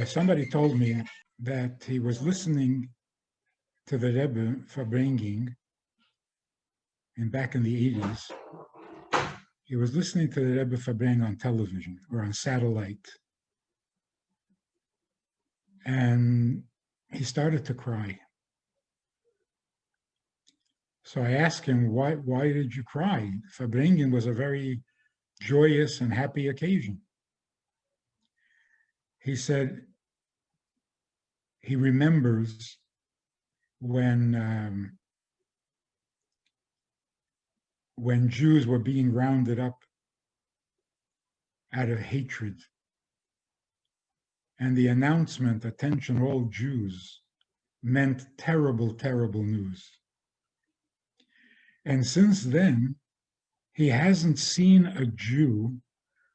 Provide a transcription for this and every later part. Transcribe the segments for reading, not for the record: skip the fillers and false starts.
Somebody told me that he was listening to the Rebbe Farbrengen back in the 80s. He was listening to the Rebbe Farbrengen on television or on satellite. And he started to cry. So I asked him, why did you cry? Farbrengen was a very joyous and happy occasion. He said he remembers when Jews were being rounded up out of hatred, and the announcement, "Attention all Jews," meant terrible, terrible news. And since then, he hasn't seen a Jew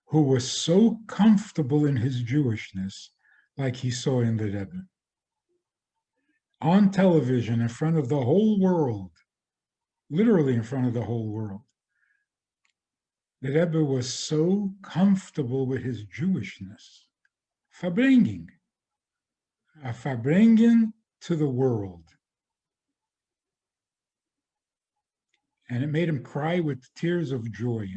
who was so comfortable in his Jewishness like he saw in the Rebbe. On television, in front of the whole world, literally in front of the whole world, the Rebbe was so comfortable with his Jewishness. Farbrengen, a Farbrengen to the world. And it made him cry with tears of joy.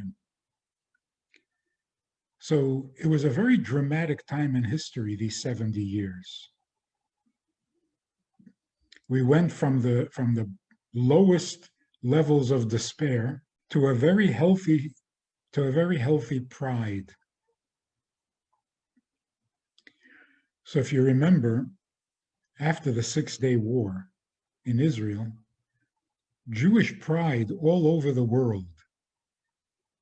So it was a very dramatic time in history, these 70 years. We went from the lowest levels of despair to a very healthy pride. So if you remember, after the 6-Day War in Israel, Jewish pride all over the world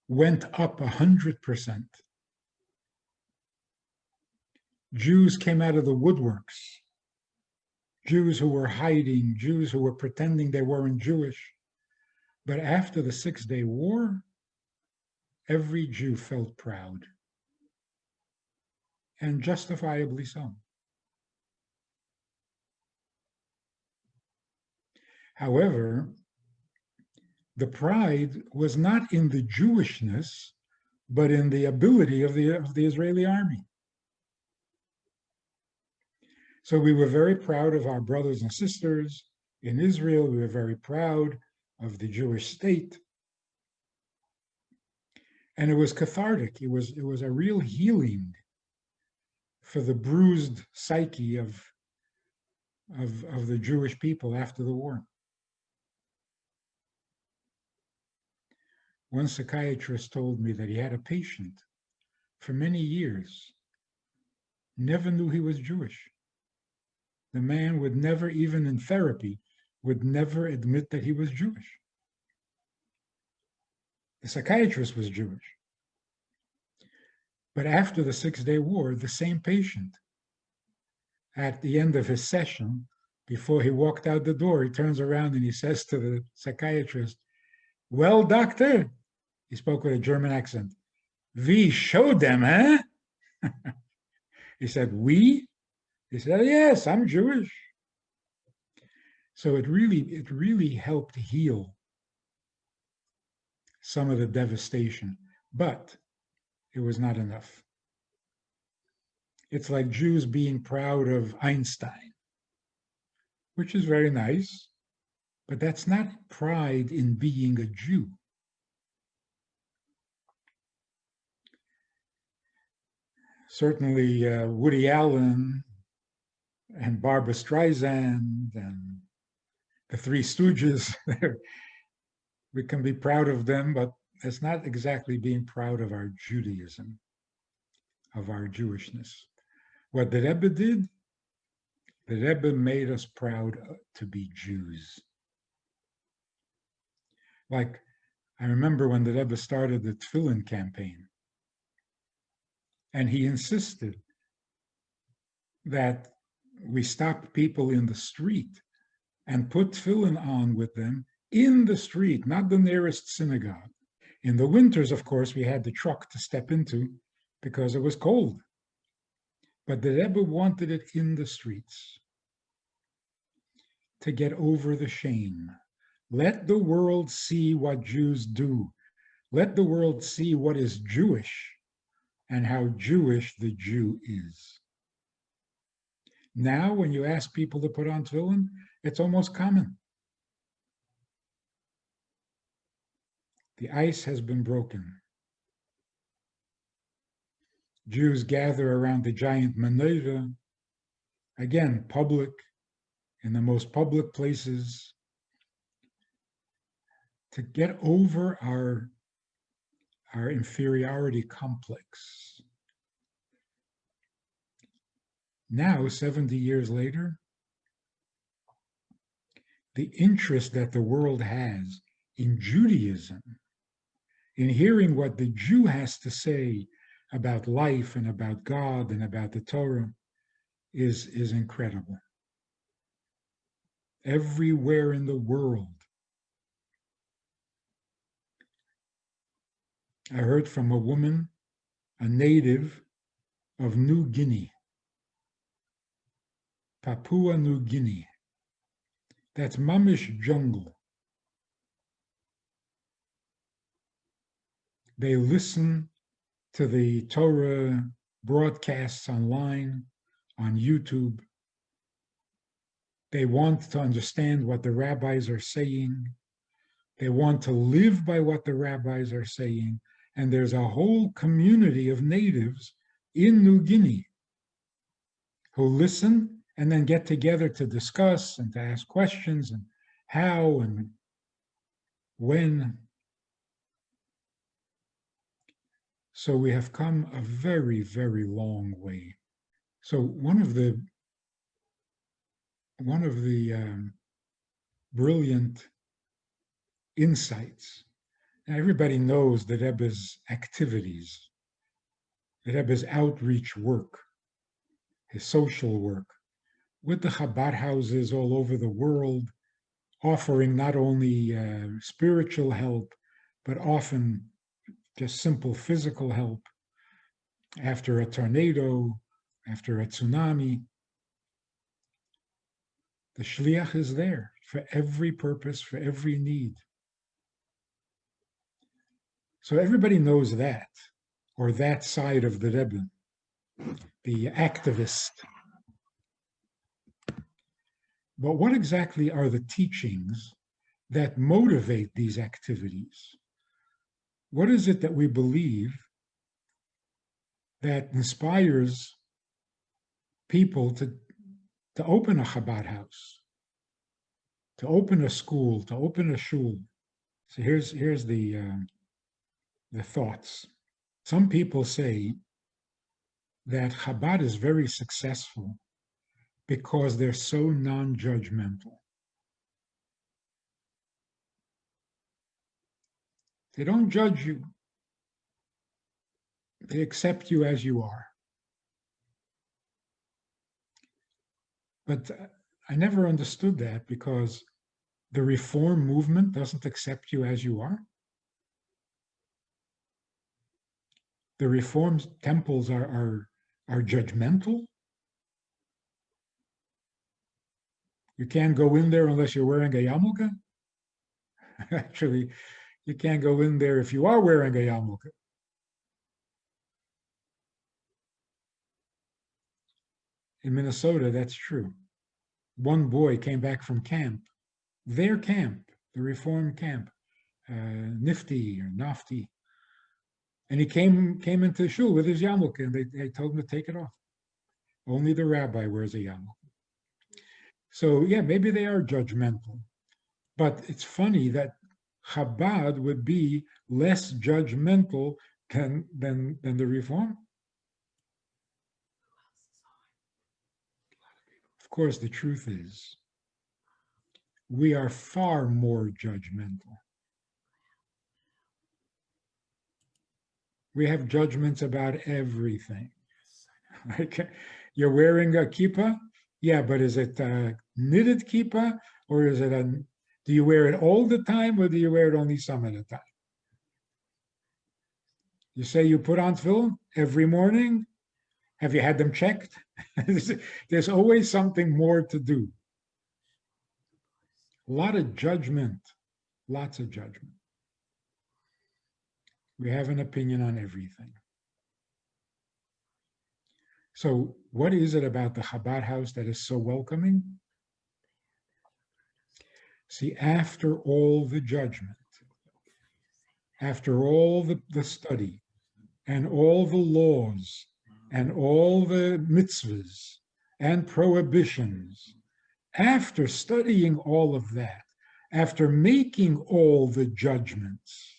went up 100%. Jews came out of the woodworks. Jews who were hiding, Jews who were pretending they weren't Jewish. But after the 6-Day War, every Jew felt proud. And justifiably so. However, the pride was not in the Jewishness, but in the ability of the Israeli army. So we were very proud of our brothers and sisters in Israel. We were very proud of the Jewish state. And it was cathartic. It was a real healing for the bruised psyche of the Jewish people after the war. One psychiatrist told me that he had a patient for many years, never knew he was Jewish. The man would never, even in therapy, would never admit that he was Jewish. The psychiatrist was Jewish. But after the 6-Day War, the same patient, at the end of his session, before he walked out the door, he turns around and he says to the psychiatrist, "Well, doctor," he spoke with a German accent, "we showed them, eh?" He said, "We?" He said, "Yes, I'm Jewish." So it really helped heal some of the devastation, but it was not enough. It's like Jews being proud of Einstein, which is very nice, but that's not pride in being a Jew. Certainly Woody Allen and Barbra Streisand and the Three Stooges, we can be proud of them, but it's not exactly being proud of our Judaism, of our Jewishness. What the Rebbe did, the Rebbe made us proud to be Jews. Like, I remember when the Rebbe started the Tefillin campaign, and he insisted that we stop people in the street and put tefillin on with them in the street, not the nearest synagogue. In the winters, of course, we had the truck to step into because it was cold. But the Rebbe wanted it in the streets to get over the shame. Let the world see what Jews do. Let the world see what is Jewish and how Jewish the Jew is. Now, when you ask people to put on tefillin, it's almost common. The ice has been broken. Jews gather around the giant menorah, again, public, in the most public places, to get over our inferiority complex. Now, 70 years later, the interest that the world has in Judaism, in hearing what the Jew has to say about life and about God and about the Torah, is incredible. Everywhere in the world. I heard from a woman, a native of New Guinea, Papua New Guinea. That's mamish jungle. They listen to the Torah broadcasts online, on YouTube. They want to understand what the rabbis are saying. They want to live by what the rabbis are saying. And there's a whole community of natives in New Guinea who listen and then get together to discuss and to ask questions and how and when. So we have come a very, very long way. So one of the brilliant insights, and everybody knows the Rebbe's activities, the Rebbe's outreach work, his social work, with the Chabad houses all over the world, offering not only spiritual help, but often just simple physical help after a tornado, after a tsunami. The shliach is there for every purpose, for every need. So everybody knows that, or that side of the Rebbe, the activist. But what exactly are the teachings that motivate these activities? What is it that we believe that inspires people to open a Chabad house, to open a school, to open a shul? So here's the thoughts. Some people say that Chabad is very successful because they're so non-judgmental. They don't judge you. They accept you as you are. But I never understood that, because the Reform movement doesn't accept you as you are. The Reform temples are judgmental. You can't go in there unless you're wearing a yarmulke. Actually, you can't go in there if you are wearing a yarmulke. In Minnesota, that's true. One boy came back from camp, their camp, the Reform camp, Nifty or Nafti, and he came into the shul with his yarmulke, and they told him to take it off. Only the rabbi wears a yarmulke. So yeah, maybe they are judgmental, but it's funny that Chabad would be less judgmental than the Reform. Of course, the truth is, we are far more judgmental. We have judgments about everything. Like, you're wearing a kippah? Yeah, but is it a knitted kippah, or is it do you wear it all the time, or do you wear it only some of the time? You say you put on tefillin every morning? Have you had them checked? There's always something more to do. A lot of judgment, lots of judgment. We have an opinion on everything. So what is it about the Chabad house that is so welcoming? See, after all the judgment, after all the study, and all the laws, and all the mitzvahs, and prohibitions, after studying all of that, after making all the judgments,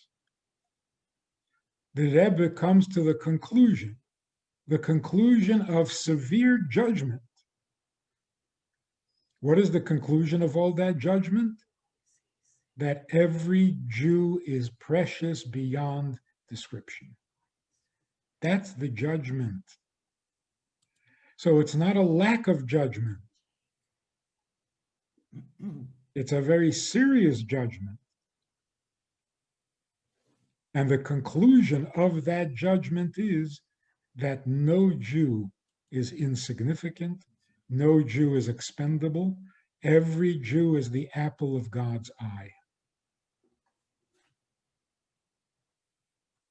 the Rebbe comes to the conclusion of severe judgment. What is the conclusion of all that judgment? That every Jew is precious beyond description. That's the judgment. So it's not a lack of judgment. It's a very serious judgment. And the conclusion of that judgment is that no Jew is insignificant, no Jew is expendable, every Jew is the apple of God's eye.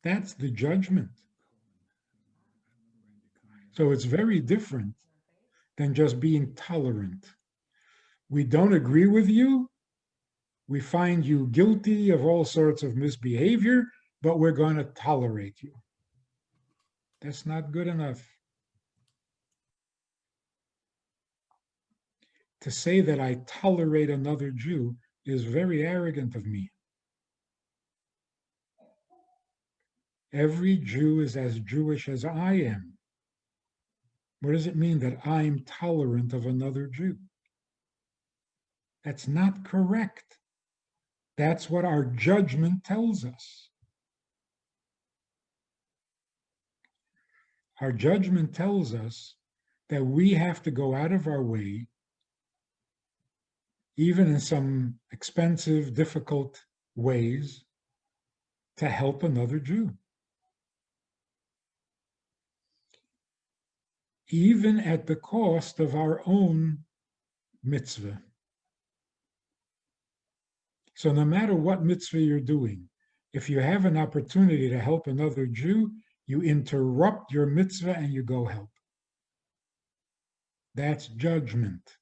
That's the judgment. So it's very different than just being tolerant. We don't agree with you, we find you guilty of all sorts of misbehavior, but we're going to tolerate you. That's not good enough. To say that I tolerate another Jew is very arrogant of me. Every Jew is as Jewish as I am. What does it mean that I'm tolerant of another Jew? That's not correct. That's what our judgment tells us. Our judgment tells us that we have to go out of our way, even in some expensive, difficult ways, to help another Jew. Even at the cost of our own mitzvah. So no matter what mitzvah you're doing, if you have an opportunity to help another Jew, you interrupt your mitzvah and you go help. That's judgment.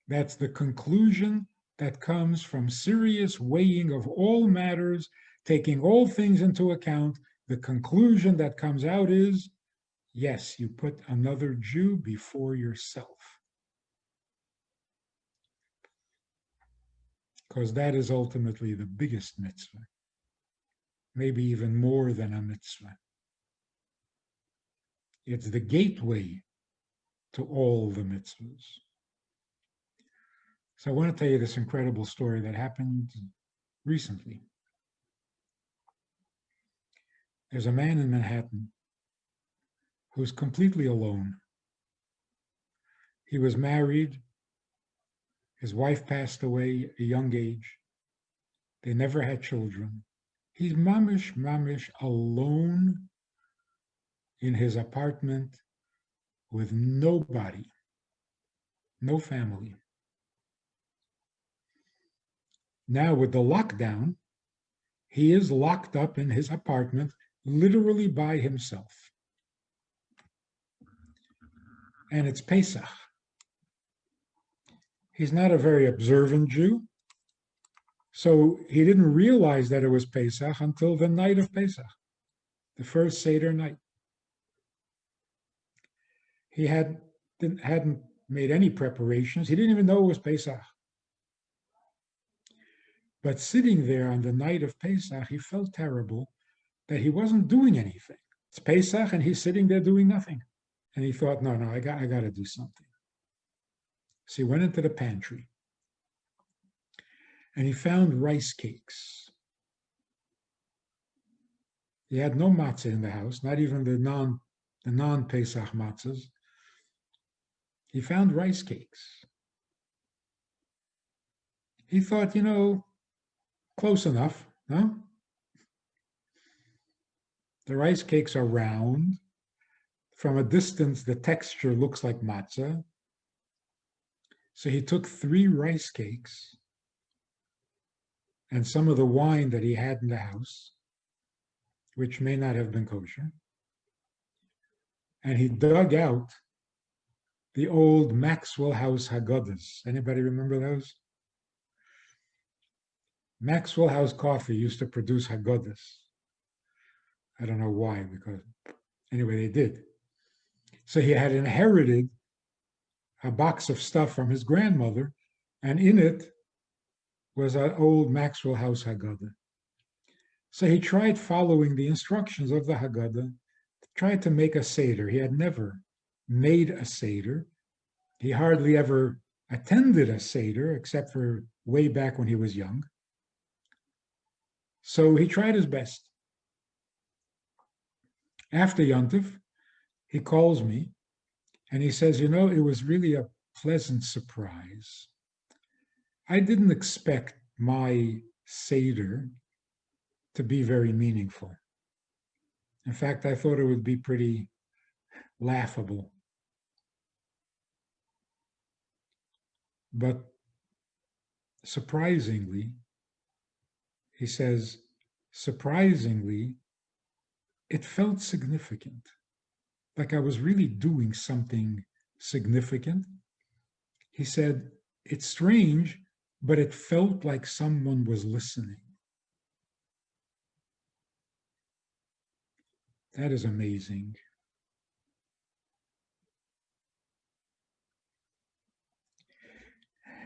That's the conclusion that comes from serious weighing of all matters, taking all things into account. The conclusion that comes out is, yes, you put another Jew before yourself. Because that is ultimately the biggest mitzvah, maybe even more than a mitzvah. It's the gateway to all the mitzvahs. So I want to tell you this incredible story that happened recently. There's a man in Manhattan who's completely alone. He was married. His wife passed away at a young age. They never had children. He's mamish alone in his apartment with nobody, no family. Now with the lockdown, he is locked up in his apartment, literally by himself. And it's Pesach. He's not a very observant Jew, so he didn't realize that it was Pesach until the night of Pesach, the first Seder night. He hadn't made any preparations. He didn't even know it was Pesach. But sitting there on the night of Pesach, he felt terrible that he wasn't doing anything. It's Pesach and he's sitting there doing nothing. And he thought, no, I got to do something. So he went into the pantry and he found rice cakes. He had no matzah in the house, not even the non-Pesach matzahs. He found rice cakes. He thought, close enough, no? The rice cakes are round. From a distance, the texture looks like matzah. So he took 3 rice cakes and some of the wine that he had in the house, which may not have been kosher. and he dug out the old Maxwell House Haggadahs. Anybody remember those? Maxwell House Coffee used to produce Haggadahs. I don't know why, because anyway, they did. So he had inherited a box of stuff from his grandmother, and in it was an old Maxwell House Haggadah. So he tried following the instructions of the Haggadah, tried to make a Seder. He had never made a Seder. He hardly ever attended a Seder, except for way back when he was young. So he tried his best. After Yontif, he calls me and he says, it was really a pleasant surprise. I didn't expect my Seder to be very meaningful. In fact, I thought it would be pretty laughable. But surprisingly, he says, it felt significant. Like I was really doing something significant. He said, it's strange, but it felt like someone was listening. That is amazing.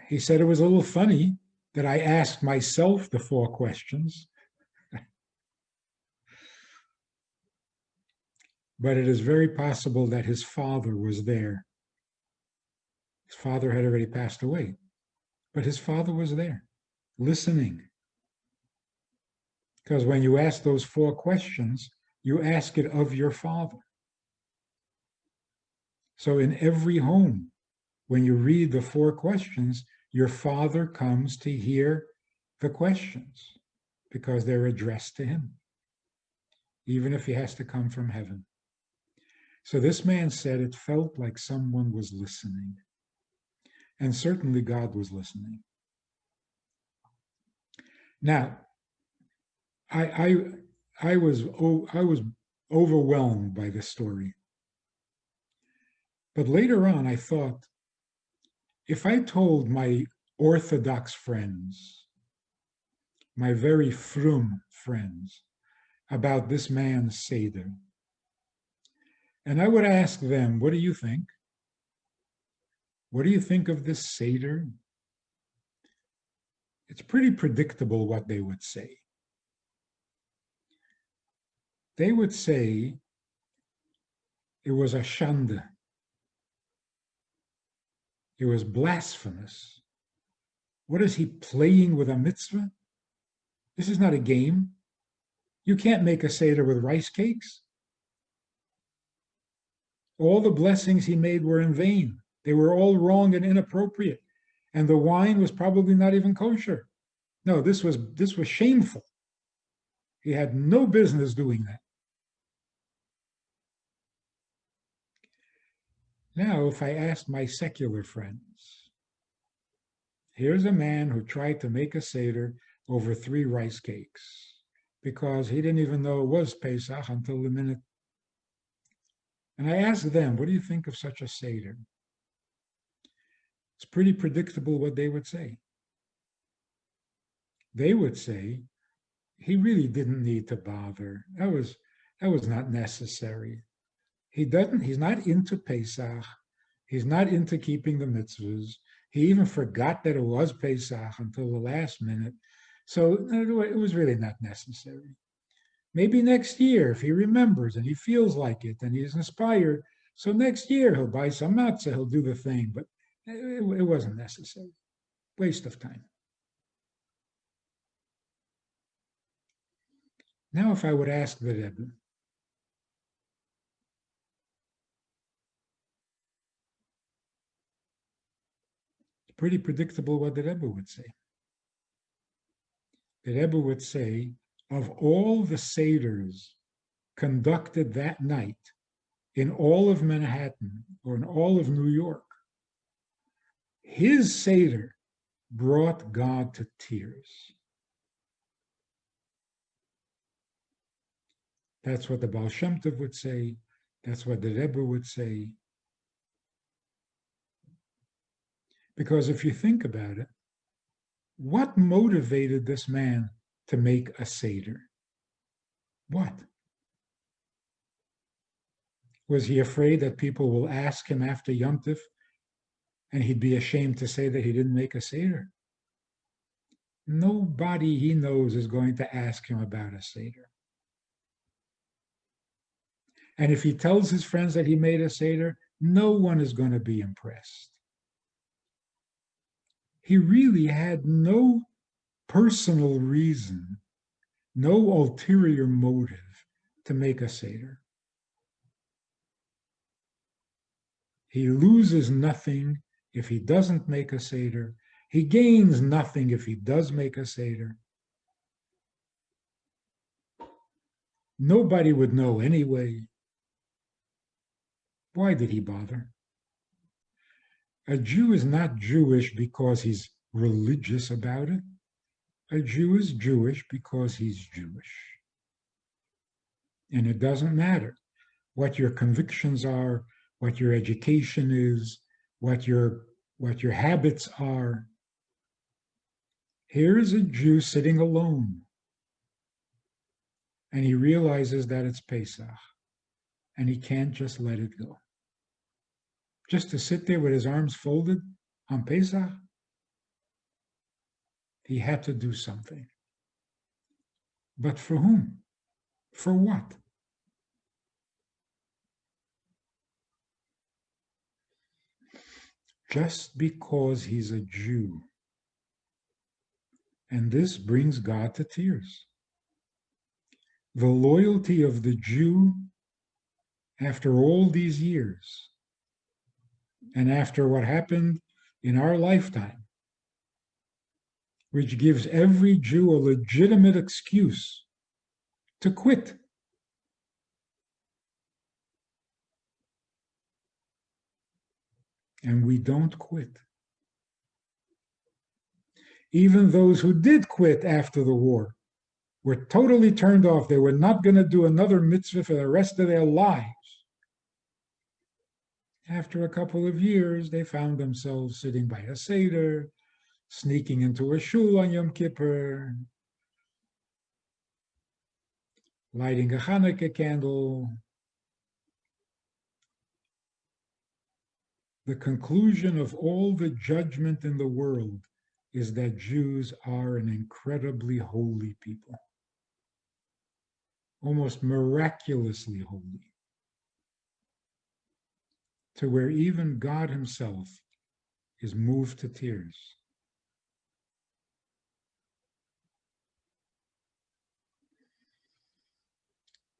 He said it was a little funny that I asked myself the 4 questions, but it is very possible that his father was there. His father had already passed away, but his father was there, listening. Because when you ask those 4 questions, you ask it of your father. So in every home, when you read the 4 questions, your father comes to hear the questions because they're addressed to him, even if he has to come from heaven. So this man said it felt like someone was listening. And certainly God was listening. Now, I was overwhelmed by this story. But later on, I thought, if I told my Orthodox friends, my very frum friends, about this man's Seder, and I would ask them, what do you think? What do you think of this Seder? It's pretty predictable what they would say. They would say it was a shanda. It was blasphemous. What is he playing with a mitzvah? This is not a game. You can't make a Seder with rice cakes. All the blessings he made were in vain. They were all wrong and inappropriate. And the wine was probably not even kosher. No, this was shameful. He had no business doing that. Now, if I asked my secular friends, here's a man who tried to make a Seder over 3 rice cakes because he didn't even know it was Pesach until the minute. And I asked them, what do you think of such a Seder? It's pretty predictable what they would say. They would say, he really didn't need to bother. That was not necessary. He's not into Pesach. He's not into keeping the mitzvahs. He even forgot that it was Pesach until the last minute. So it was really not necessary. Maybe next year, if he remembers and he feels like it and he's inspired, so next year he'll buy some matzah, he'll do the thing, but it wasn't necessary. Waste of time. Now, if I would ask the Rebbe, it's pretty predictable what the Rebbe would say. The Rebbe would say, of all the Seders conducted that night in all of Manhattan or in all of New York, his Seder brought God to tears. That's what the Baal Shem Tov would say. That's what the Rebbe would say. Because if you think about it, what motivated this man to make a Seder? What? Was he afraid that people will ask him after Yom Tov and he'd be ashamed to say that he didn't make a Seder? Nobody he knows is going to ask him about a Seder. And if he tells his friends that he made a Seder, no one is going to be impressed. He really had no personal reason, no ulterior motive to make a Seder. He loses nothing if he doesn't make a Seder. He gains nothing if he does make a Seder. Nobody would know anyway. Why did he bother? A Jew is not Jewish because he's religious about it. A Jew is Jewish because he's Jewish. And it doesn't matter what your convictions are, what your education is, what your habits are. Here is a Jew sitting alone, and he realizes that it's Pesach, and he can't just let it go. Just to sit there with his arms folded on Pesach, he had to do something. But for whom? For what? Just because he's a Jew. And this brings God to tears. The loyalty of the Jew after all these years, and after what happened in our lifetime, which gives every Jew a legitimate excuse to quit. And we don't quit. Even those who did quit after the war were totally turned off. They were not going to do another mitzvah for the rest of their lives. After a couple of years, they found themselves sitting by a Seder, sneaking into a shul on Yom Kippur, lighting a Hanukkah candle. The conclusion of all the judgment in the world is that Jews are an incredibly holy people, almost miraculously holy, to where even God himself is moved to tears.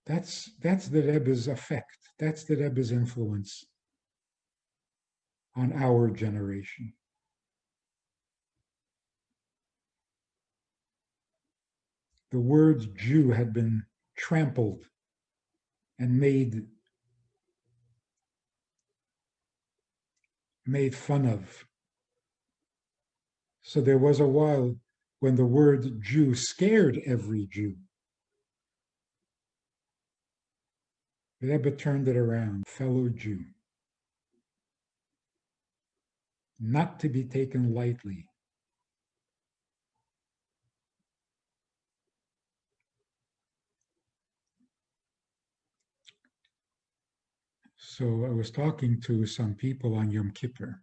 That's the Rebbe's effect. That's the Rebbe's influence on our generation. The word Jew had been trampled and made fun of. So there was a while when the word Jew scared every Jew. The Rebbe turned it around, fellow Jew. Not to be taken lightly. So I was talking to some people on Yom Kippur.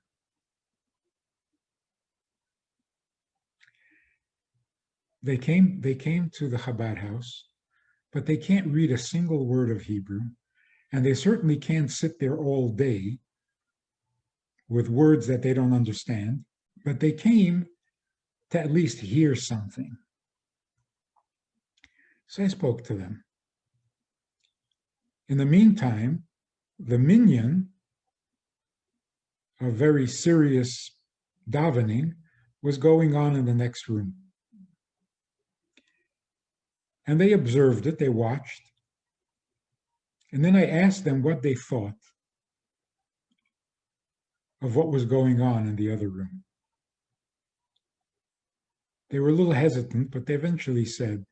They came to the Chabad house, but they can't read a single word of Hebrew, and they certainly can't sit there all day with words that they don't understand, but they came to at least hear something. So I spoke to them. In the meantime, the Minion, a very serious davening, was going on in the next room. And they observed it, they watched. And then I asked them what they thought of what was going on in the other room. They were a little hesitant, but they eventually said,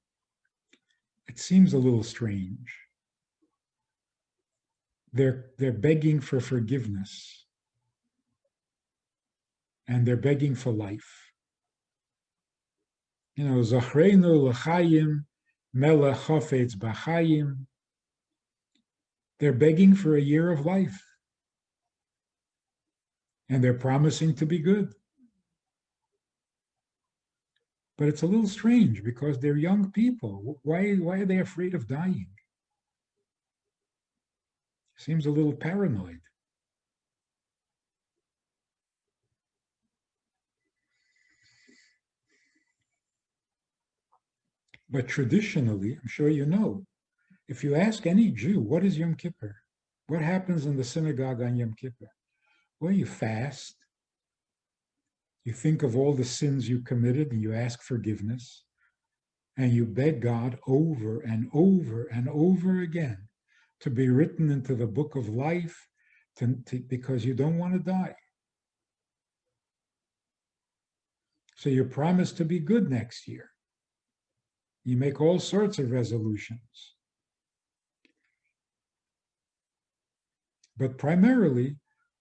"It seems a little strange." they're begging for forgiveness, and they're begging for life. You know, Zachreinu l'chaim, melech chafetz b'chaim. They're begging for a year of life, and they're promising to be good. But it's a little strange because they're young people. Why are they afraid of dying? Seems a little paranoid. But traditionally, I'm sure you know, if you ask any Jew, what is Yom Kippur? What happens in the synagogue on Yom Kippur? Well, you fast. You think of all the sins you committed and you ask forgiveness. And you beg God over and over and over again to be written into the book of life because you don't want to die. So you promise to be good next year. You make all sorts of resolutions. But primarily,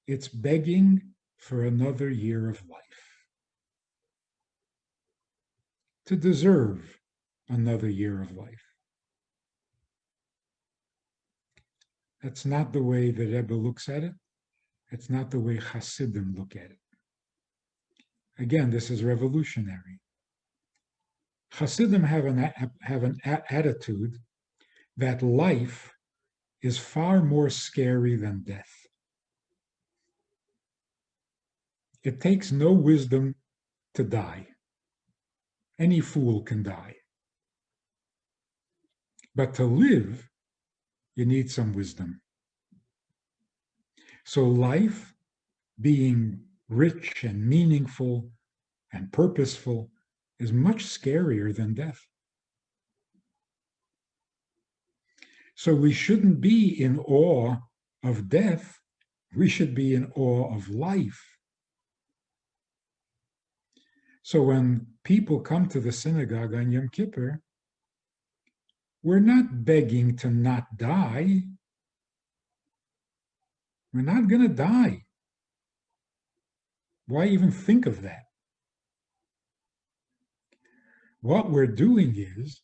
it's begging for another year of life. To deserve another year of life. That's not the way the Rebbe looks at it. It's not the way Hasidim look at it. Again, this is revolutionary. Hasidim have an attitude that life is far more scary than death. It takes no wisdom to die. Any fool can die. But to live, you need some wisdom. So life, being rich and meaningful and purposeful, is much scarier than death. So we shouldn't be in awe of death. We should be in awe of life. So when people come to the synagogue on Yom Kippur, we're not begging to not die. We're not going to die. Why even think of that? What we're doing is,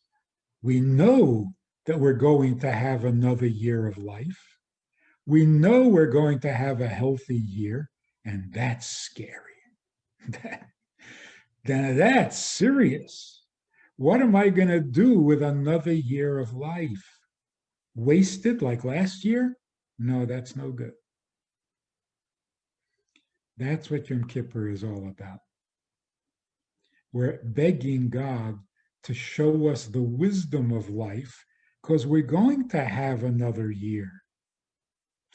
we know that we're going to have another year of life. We know we're going to have a healthy year, and that's scary. That's serious. What am I going to do with another year of life? Waste it like last year? No, that's no good. That's what Yom Kippur is all about. We're begging God to show us the wisdom of life because we're going to have another year.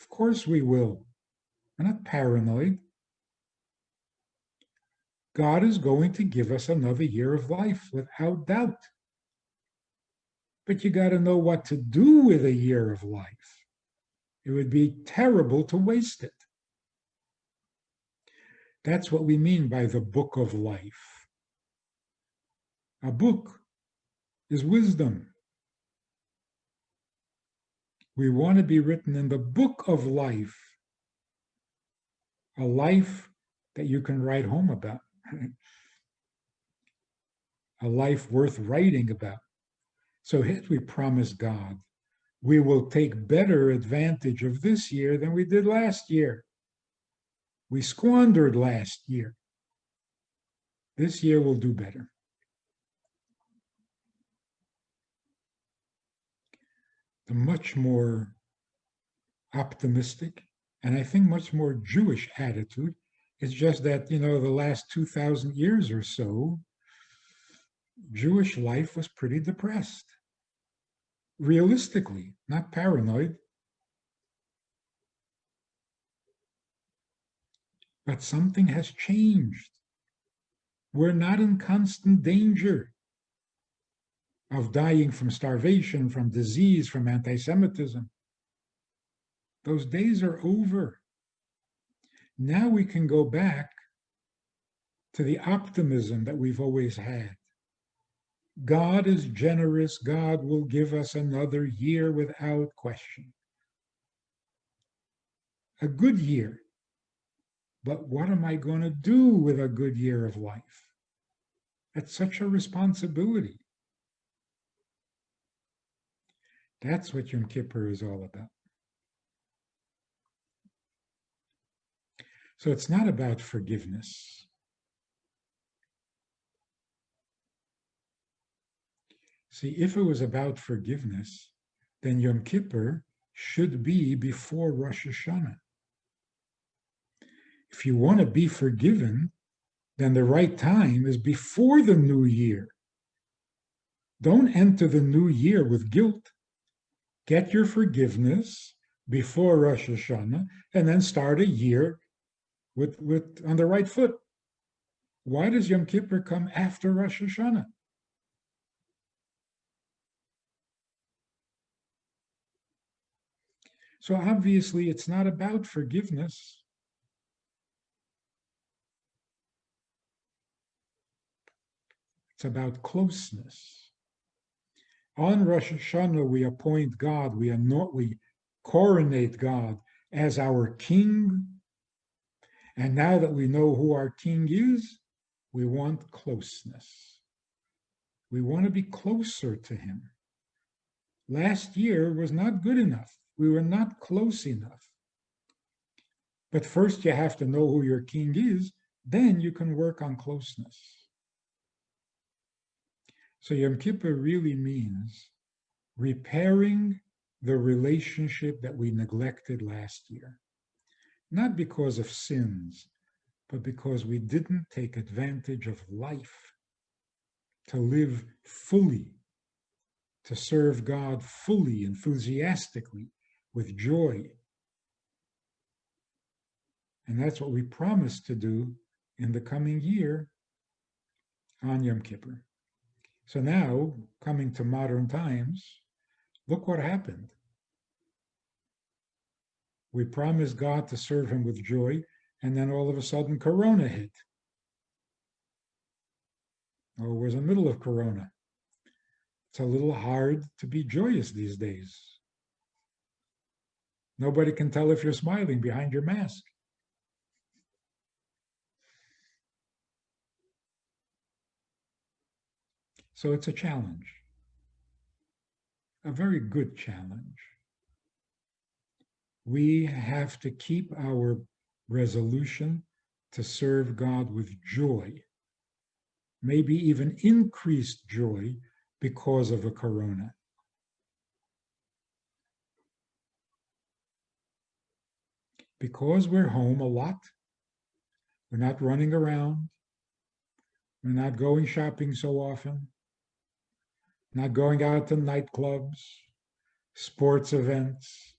Of course we will. We're not paranoid. God is going to give us another year of life without doubt. But you got to know what to do with a year of life. It would be terrible to waste it. That's what we mean by the book of life. A book is wisdom. We want to be written in the book of life, a life that you can write home about. A life worth writing about. So as we promise God, we will take better advantage of this year than we did last year. We squandered last year. This year we'll do better. The much more optimistic, and I think much more Jewish attitude is just that, the last 2,000 years or so, Jewish life was pretty depressed. Realistically, not paranoid. But something has changed. We're not in constant danger of dying from starvation, from disease, from anti-Semitism. Those days are over. Now we can go back to the optimism that we've always had. God is generous. God will give us another year without question. a good year. But what am I going to do with a good year of life? That's such a responsibility. That's what Yom Kippur is all about. So it's not about forgiveness. See, if it was about forgiveness, then Yom Kippur should be before Rosh Hashanah. If you want to be forgiven, then the right time is before the new year. Don't enter the new year with guilt. Get your forgiveness before Rosh Hashanah and then start a year with on the right foot. Why does Yom Kippur come after Rosh Hashanah? So obviously it's not about forgiveness. It's about closeness. On Rosh Hashanah, we appoint God, we coronate God as our king. And now that we know who our king is, we want closeness. We want to be closer to him. Last year was not good enough. We were not close enough. But first you have to know who your king is, then you can work on closeness. So Yom Kippur really means repairing the relationship that we neglected last year. Not because of sins, but because we didn't take advantage of life to live fully, to serve God fully, enthusiastically, with joy. And that's what we promise to do in the coming year on Yom Kippur. So now, coming to modern times, look what happened. We promised God to serve him with joy, and then all of a sudden Corona hit. Or it was in the middle of Corona. It's a little hard to be joyous these days. Nobody can tell if you're smiling behind your mask. So it's a challenge, a very good challenge. We have to keep our resolution to serve God with joy, maybe even increased joy because of a corona. Because we're home a lot, we're not running around, we're not going shopping so often, not going out to nightclubs, sports events.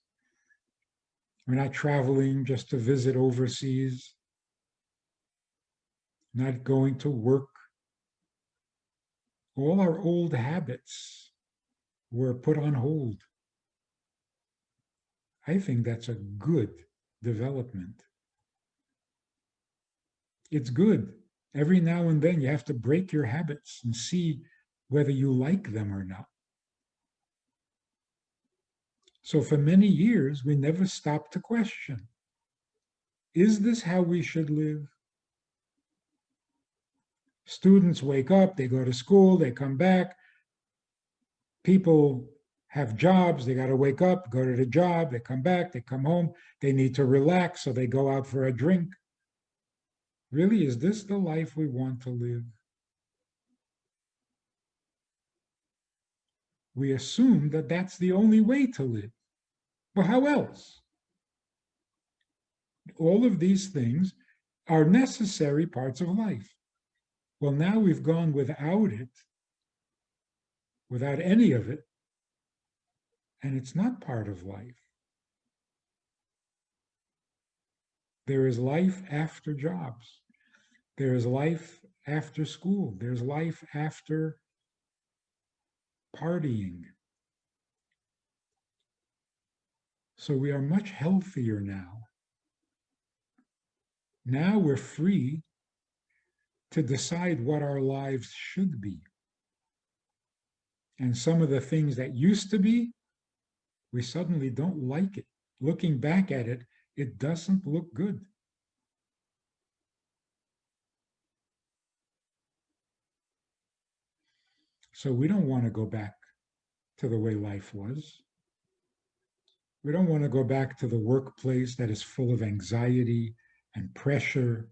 We're not traveling just to visit overseas, not going to work. All our old habits were put on hold. I think that's a good development. It's good. Every now and then you have to break your habits and see whether you like them or not. So for many years, we never stopped to question, is this how we should live? Students wake up, they go to school, they come back. People have jobs, they got to wake up, go to the job, they come back, they come home, they need to relax, so they go out for a drink. Really, is this the life we want to live? We assume that that's the only way to live. But how else? All of these things are necessary parts of life. Well, now we've gone without it, without any of it, and it's not part of life. There is life after jobs. There is life after school. There's life after partying. So we are much healthier now. Now we're free to decide what our lives should be. And some of the things that used to be, we suddenly don't like it. Looking back at it, It doesn't look good. So we don't want to go back to the way life was. We don't want to go back to the workplace that is full of anxiety and pressure,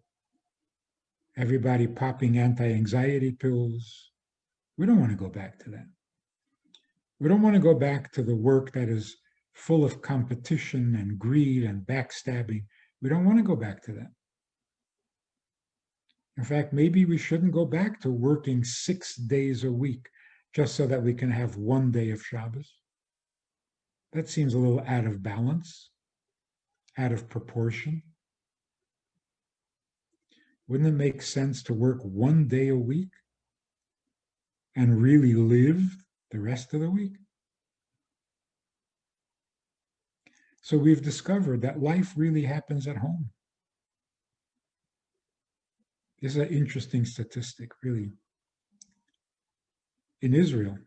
everybody popping anti-anxiety pills. We don't want to go back to that. We don't want to go back to the work that is full of competition and greed and backstabbing. We don't want to go back to that. In fact, maybe we shouldn't go back to working 6 days a week just so that we can have 1 day of Shabbos. That seems a little out of balance, out of proportion. Wouldn't it make sense to work 1 day a week and really live the rest of the week? So we've discovered that life really happens at home. This is an interesting statistic, really. In Israel,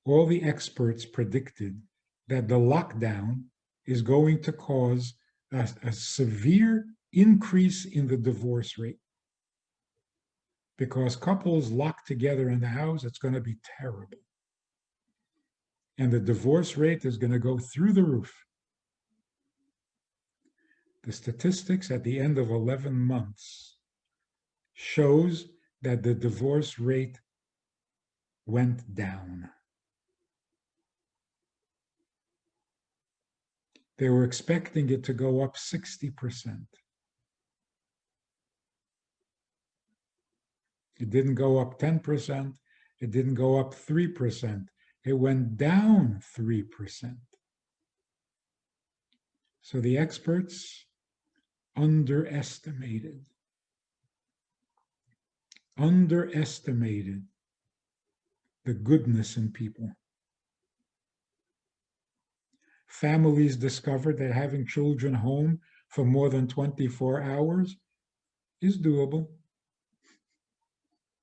all the experts predicted that the lockdown is going to cause a severe increase in the divorce rate. Because couples locked together in the house, it's going to be terrible. And the divorce rate is going to go through the roof. The statistics at the end of 11 months shows that the divorce rate went down. They were expecting it to go up 60%. It didn't go up 10%. It didn't go up 3%. It went down 3%. So the experts underestimated the goodness in people. Families discovered that having children home for more than 24 hours is doable.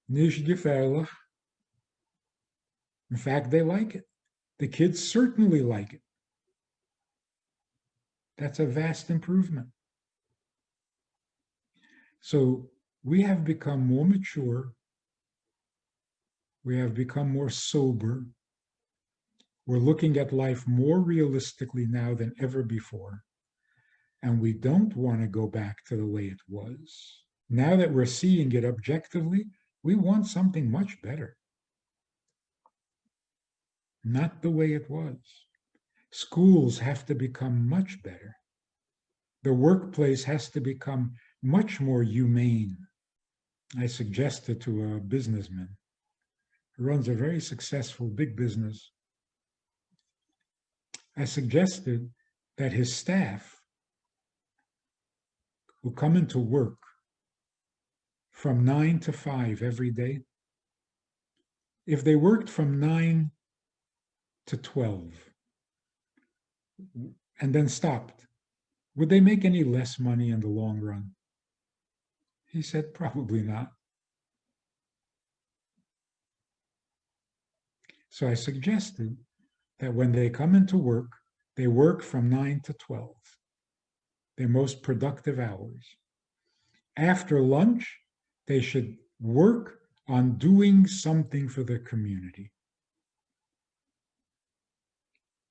Nicht gefährlich. In fact, they like it. The kids certainly like it. That's a vast improvement. So we have become more mature. We have become more sober. We're looking at life more realistically now than ever before. And we don't want to go back to the way it was. Now that we're seeing it objectively, we want something much better. Not the way it was. Schools have to become much better. The workplace has to become much more humane. I suggested to a businessman who runs a very successful big business. I suggested that his staff who come into work from 9 to 5 every day, if they worked from 9 to 12 and then stopped, would they make any less money in the long run? He said, probably not. So I suggested that when they come into work, they work from 9 to 12, their most productive hours. After lunch, they should work on doing something for the community.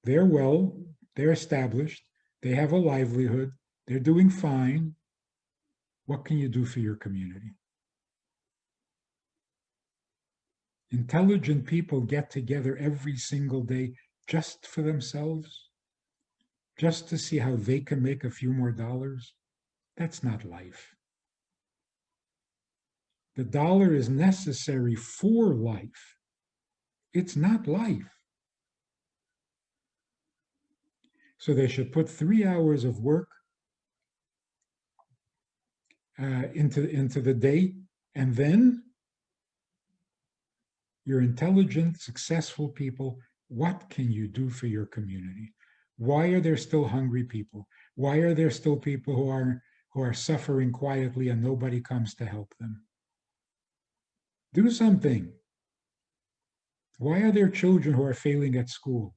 They're well, they're established, they have a livelihood, they're doing fine. What can you do for your community? Intelligent people get together every single day just for themselves, just to see how they can make a few more dollars. That's not life. The dollar is necessary for life. It's not life. So they should put 3 hours of work into the day, and then you're intelligent, successful people. What can you do for your community? Why are there still hungry people? Why are there still people who are suffering quietly and nobody comes to help them? Do something. Why are there children who are failing at school?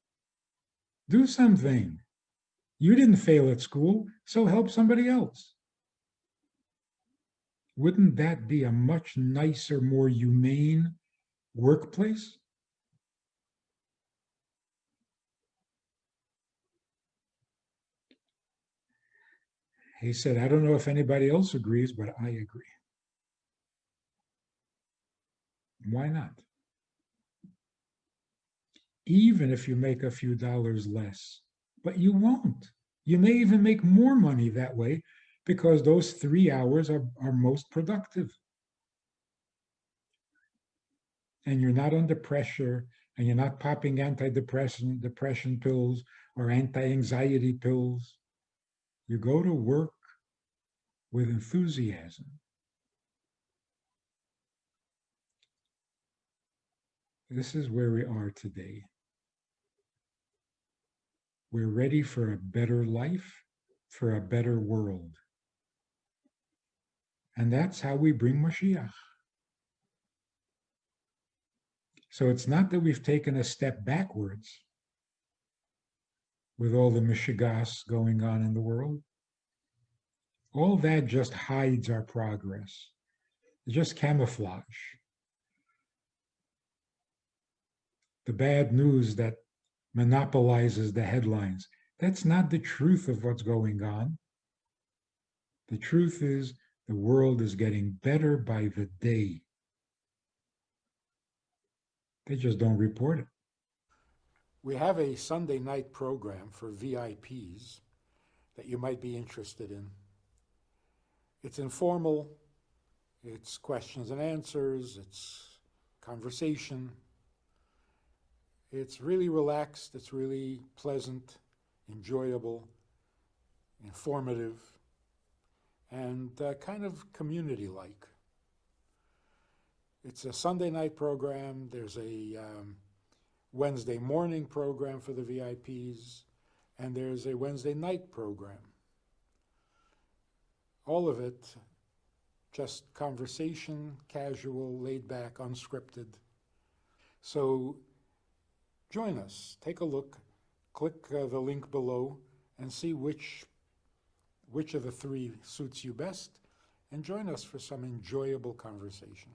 Do something. You didn't fail at school, so help somebody else. Wouldn't that be a much nicer, more humane workplace? He said, I don't know if anybody else agrees, but I agree. Why not? Even if you make a few dollars less, but you won't. You may even make more money that way because those 3 hours are most productive. And you're not under pressure and you're not popping depression pills or anti-anxiety pills. You go to work with enthusiasm. This is where we are today. We're ready for a better life, for a better world. And that's how we bring Mashiach. So it's not that we've taken a step backwards with all the mishigas going on in the world. All that just hides our progress. It's just camouflage. The bad news that monopolizes the headlines, that's not the truth of what's going on. The truth is the world is getting better by the day. They just don't report it. We have a Sunday night program for VIPs that you might be interested in. It's informal, it's questions and answers, it's conversation. It's really relaxed, it's really pleasant, enjoyable, informative, and kind of community-like. It's a Sunday night program. There's a Wednesday morning program for the VIPs, and there's a Wednesday night program. All of it just conversation, casual, laid back, unscripted. So join us, take a look, click the link below and see which of the three suits you best, and join us for some enjoyable conversation.